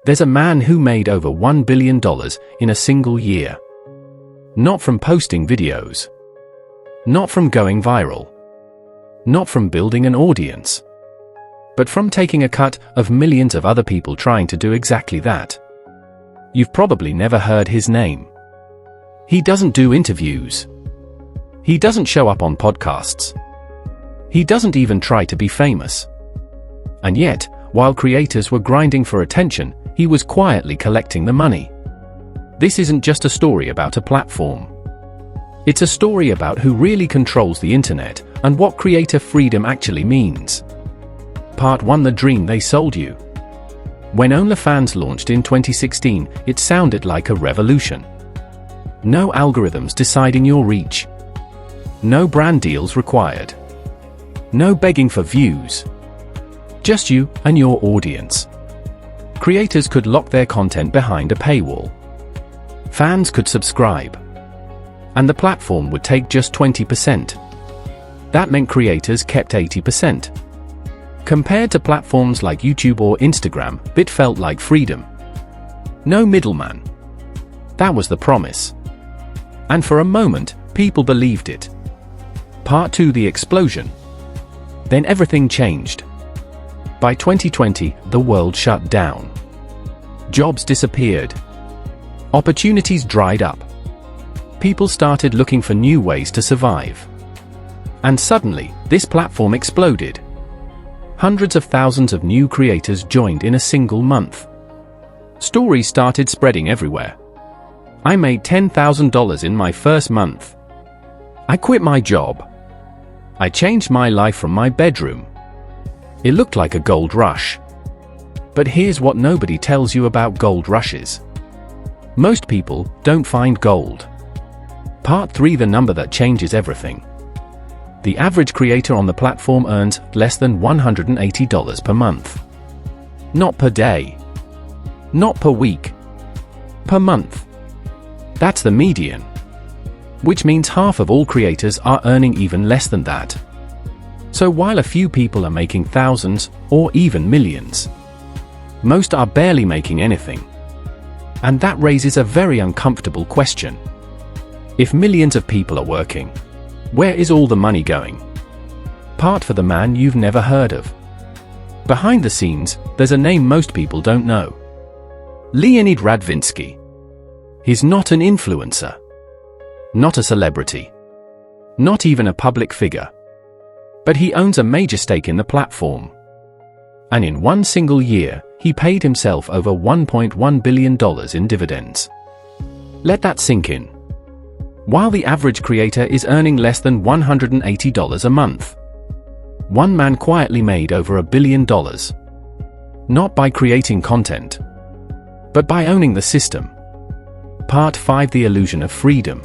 There's a man who made over $1 billion in a single year. Not from posting videos. Not from going viral. Not from building an audience. But from taking a cut of millions of other people trying to do exactly that. You've probably never heard his name. He doesn't do interviews. He doesn't show up on podcasts. He doesn't even try to be famous. And yet, while creators were grinding for attention, he was quietly collecting the money. This isn't just a story about a platform. It's a story about who really controls the internet and what creator freedom actually means. Part 1: The dream they sold you. When OnlyFans launched in 2016, it sounded like a revolution. No algorithms deciding your reach. No brand deals required. No begging for views. Just you and your audience. Creators could lock their content behind a paywall. Fans could subscribe. And the platform would take just 20%. That meant creators kept 80%. Compared to platforms like YouTube or Instagram, it felt like freedom. No middleman. That was the promise. And for a moment, people believed it. Part 2: The explosion. Then everything changed. By 2020, the world shut down. Jobs disappeared. Opportunities dried up. People started looking for new ways to survive. And suddenly, this platform exploded. Hundreds of thousands of new creators joined in a single month. Stories started spreading everywhere. I made $10,000 in my first month. I quit my job. I changed my life from my bedroom. It looked like a gold rush. But here's what nobody tells you about gold rushes. Most people don't find gold. Part 3: The number that changes everything. The average creator on the platform earns less than $180 per month. Not per day. Not per week. Per month. That's the median. Which means half of all creators are earning even less than that. So while a few people are making thousands, or even millions, most are barely making anything. And that raises a very uncomfortable question. If millions of people are working, where is all the money going? Part for the man you've never heard of. Behind the scenes, there's a name most people don't know. Leonid Radvinsky. He's not an influencer. Not a celebrity. Not even a public figure. But he owns a major stake in the platform. And in one single year, he paid himself over $1.1 billion in dividends. Let that sink in. While the average creator is earning less than $180 a month. One man quietly made over $1 billion. Not by creating content, but by owning the system. Part 5: The illusion of freedom.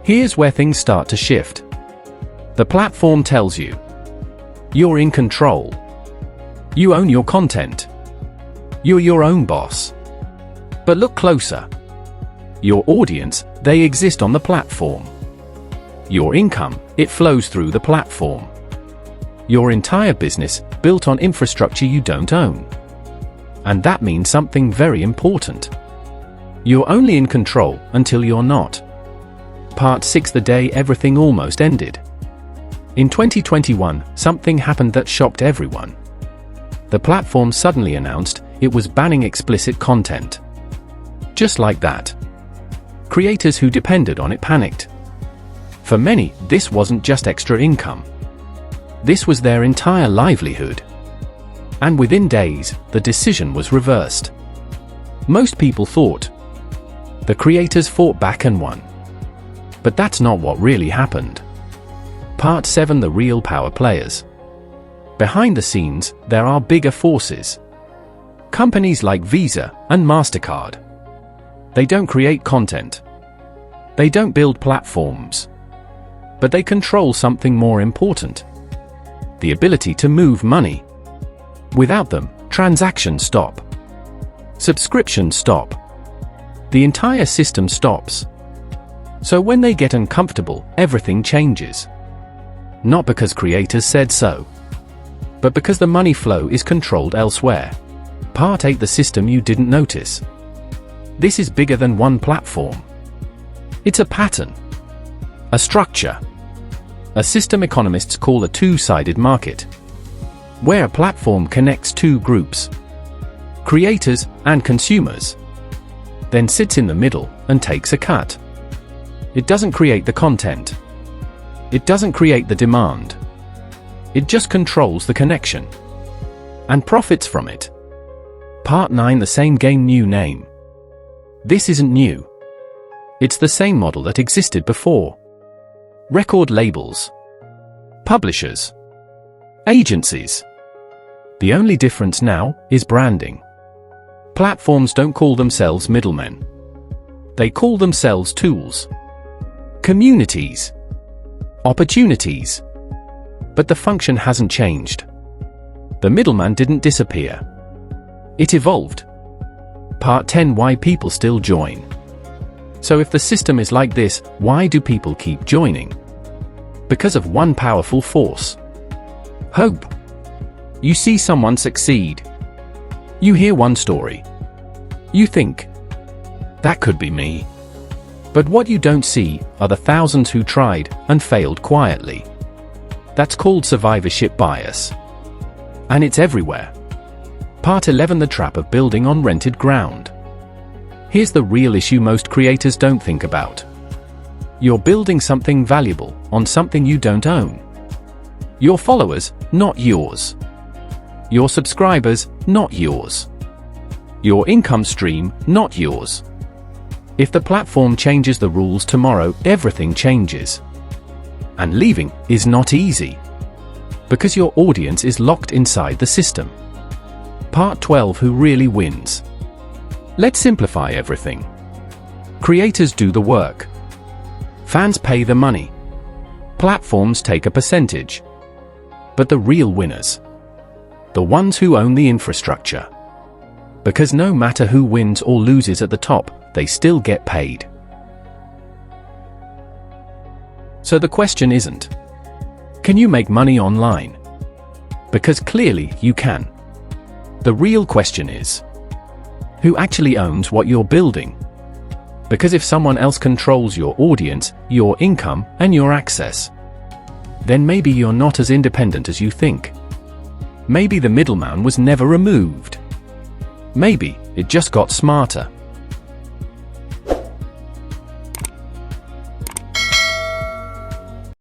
Here's where things start to shift. The platform tells you, you're in control. You own your content. You're your own boss. But look closer. Your audience, they exist on the platform. Your income, it flows through the platform. Your entire business, built on infrastructure you don't own. And that means something very important. You're only in control until you're not. Part 6: The day everything almost ended. In 2021, something happened that shocked everyone. The platform suddenly announced it was banning explicit content. Just like that. Creators who depended on it panicked. For many, this wasn't just extra income. This was their entire livelihood. And within days, the decision was reversed. Most people thought. The creators fought back and won. But that's not what really happened. Part 7: The real power players. Behind the scenes, there are bigger forces. Companies like Visa and MasterCard. They don't create content. They don't build platforms. But they control something more important. The ability to move money. Without them, transactions stop. Subscriptions stop. The entire system stops. So when they get uncomfortable, everything changes. Not because creators said so, but because the money flow is controlled elsewhere. Part 8: the system you didn't notice. This is bigger than one platform. It's a pattern, a structure, a system economists call a two-sided market, where a platform connects two groups, creators and consumers, then sits in the middle and takes a cut. It doesn't create the content. It doesn't create the demand. It just controls the connection and profits from it. Part 9: the same game, new name. This isn't new. It's the same model that existed before. Record labels, publishers, agencies. The only difference now is branding. Platforms don't call themselves middlemen. They call themselves tools, communities, opportunities. But the function hasn't changed. The middleman didn't disappear. It evolved. Part 10: why people still join. So if the system is like this, why do people keep joining? Because of one powerful force: hope. You see someone succeed. You hear one story. You think, that could be me. But what you don't see are the thousands who tried and failed quietly. That's called survivorship bias. And it's everywhere. Part 11: the trap of building on rented ground. Here's the real issue most creators don't think about. You're building something valuable on something you don't own. Your followers, not yours. Your subscribers, not yours. Your income stream, not yours. If the platform changes the rules tomorrow, everything changes. And leaving is not easy, because your audience is locked inside the system. Part 12: who really wins. Let's simplify everything. Creators do the work. Fans pay the money. Platforms take a percentage. But the real winners, the ones who own the infrastructure. Because no matter who wins or loses at the top, they still get paid. So the question isn't, can you make money online? Because clearly you can. The real question is, who actually owns what you're building? Because if someone else controls your audience, your income, and your access, then maybe you're not as independent as you think. Maybe the middleman was never removed. Maybe it just got smarter.